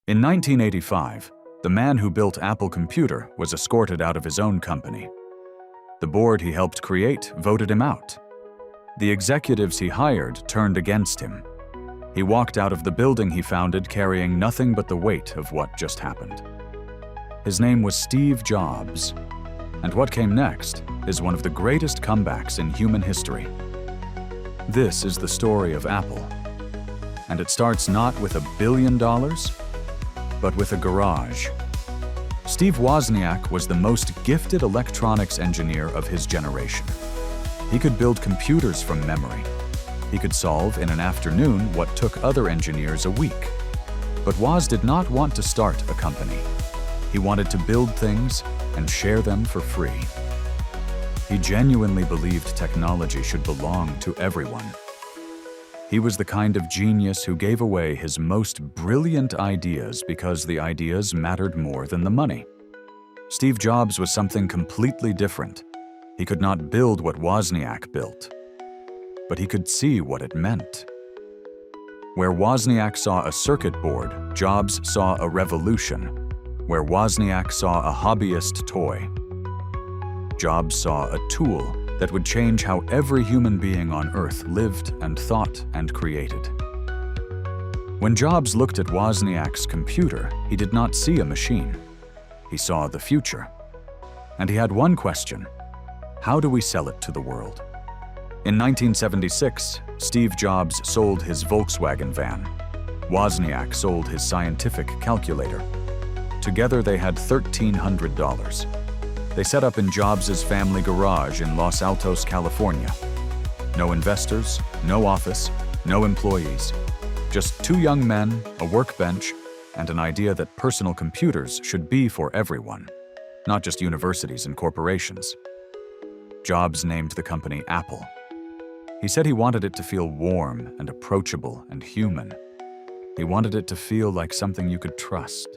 In 1985, the man who built Apple Computer was escorted out of his own company. The board he helped create voted him out. The executives he hired turned against him. He walked out of the building he founded carrying nothing but the weight of what just happened. His name was Steve Jobs, and what came next is one of the greatest comebacks in human history. This is the story of Apple, and it starts not with $1 billion, but with a garage. Steve Wozniak was the most gifted electronics engineer of his generation. He could build computers from memory. He could solve in an afternoon what took other engineers a week. But Woz did not want to start a company. He wanted to build things and share them for free. He genuinely believed technology should belong to everyone. He was the kind of genius who gave away his most brilliant ideas because the ideas mattered more than the money. Steve Jobs was something completely different. He could not build what Wozniak built, but he could see what it meant. Where Wozniak saw a circuit board, Jobs saw a revolution. Where Wozniak saw a hobbyist toy, Jobs saw a tool that would change how every human being on Earth lived and thought and created. When Jobs looked at Wozniak's computer, he did not see a machine. He saw the future. And he had one question: how do we sell it to the world? In 1976, Steve Jobs sold his Volkswagen van. Wozniak sold his scientific calculator. Together they had $1,300. They set up in Jobs' family garage in Los Altos, California. No investors, no office, no employees. Just two young men, a workbench, and an idea that personal computers should be for everyone, not just universities and corporations. Jobs named the company Apple. He said he wanted it to feel warm and approachable and human. He wanted it to feel like something you could trust.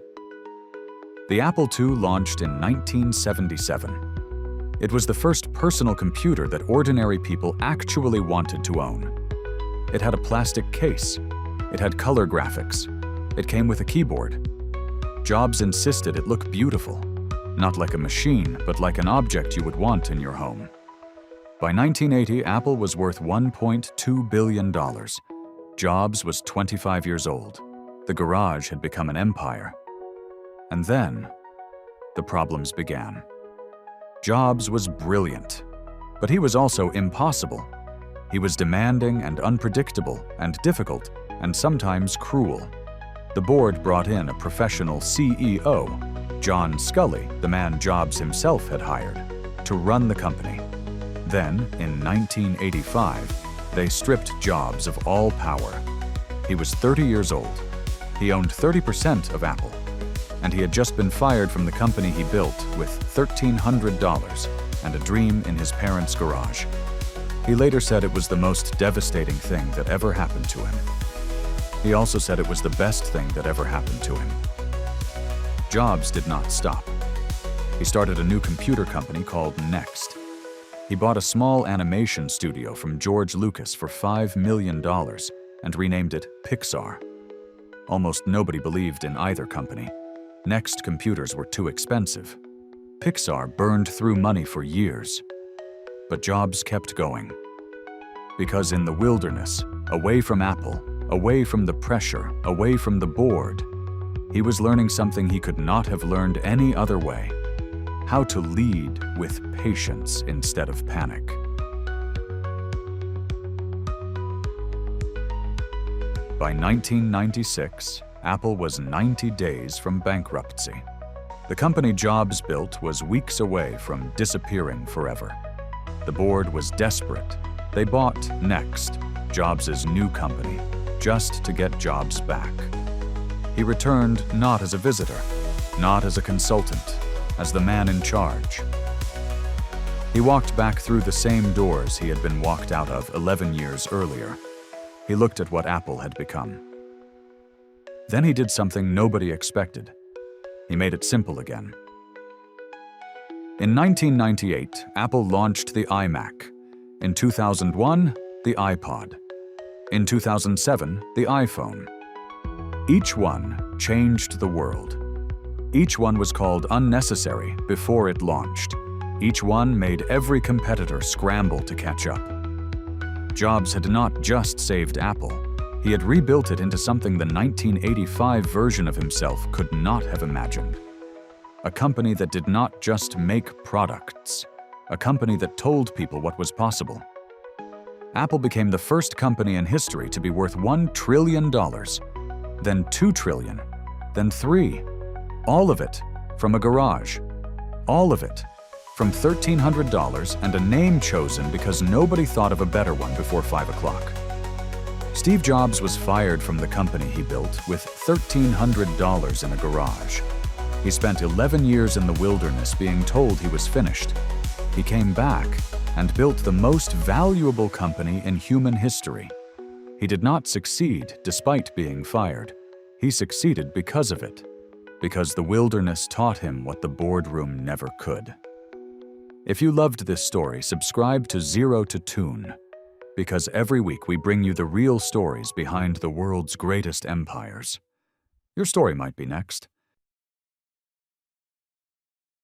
The Apple II launched in 1977. It was the first personal computer that ordinary people actually wanted to own. It had a plastic case. It had color graphics. It came with a keyboard. Jobs insisted it look beautiful, not like a machine, but like an object you would want in your home. By 1980, Apple was worth $1.2 billion. Jobs was 25 years old. The garage had become an empire. And then, the problems began. Jobs was brilliant, but he was also impossible. He was demanding and unpredictable and difficult and sometimes cruel. The board brought in a professional CEO, John Sculley, the man Jobs himself had hired, to run the company. Then, in 1985, they stripped Jobs of all power. He was 30 years old. He owned 30% of Apple, and he had just been fired from the company he built with $1,300 and a dream in his parents' garage. He later said it was the most devastating thing that ever happened to him. He also said it was the best thing that ever happened to him. Jobs did not stop. He started a new computer company called Next. He bought a small animation studio from George Lucas for $5 million and renamed it Pixar. Almost nobody believed in either company. Next computers were too expensive. Pixar burned through money for years. But Jobs kept going. Because in the wilderness, away from Apple, away from the pressure, away from the board, he was learning something he could not have learned any other way: how to lead with patience instead of panic. By 1996, Apple was 90 days from bankruptcy. The company Jobs built was weeks away from disappearing forever. The board was desperate. They bought Next, Jobs' new company, just to get Jobs back. He returned not as a visitor, not as a consultant, as the man in charge. He walked back through the same doors he had been walked out of 11 years earlier. He looked at what Apple had become. Then he did something nobody expected. He made it simple again. In 1998, Apple launched the iMac. In 2001, the iPod. In 2007, the iPhone. Each one changed the world. Each one was called unnecessary before it launched. Each one made every competitor scramble to catch up. Jobs had not just saved Apple. He had rebuilt it into something the 1985 version of himself could not have imagined. A company that did not just make products. A company that told people what was possible. Apple became the first company in history to be worth $1 trillion, then $2 trillion, then $3 trillion. All of it from a garage. All of it from $1,300 and a name chosen because nobody thought of a better one before 5 o'clock. Steve Jobs was fired from the company he built with $1,300 in a garage. He spent 11 years in the wilderness being told he was finished. He came back and built the most valuable company in human history. He did not succeed despite being fired. He succeeded because of it. Because the wilderness taught him what the boardroom never could. If you loved this story, subscribe to Zero to Toon. Because every week we bring you the real stories behind the world's greatest empires. Your story might be next.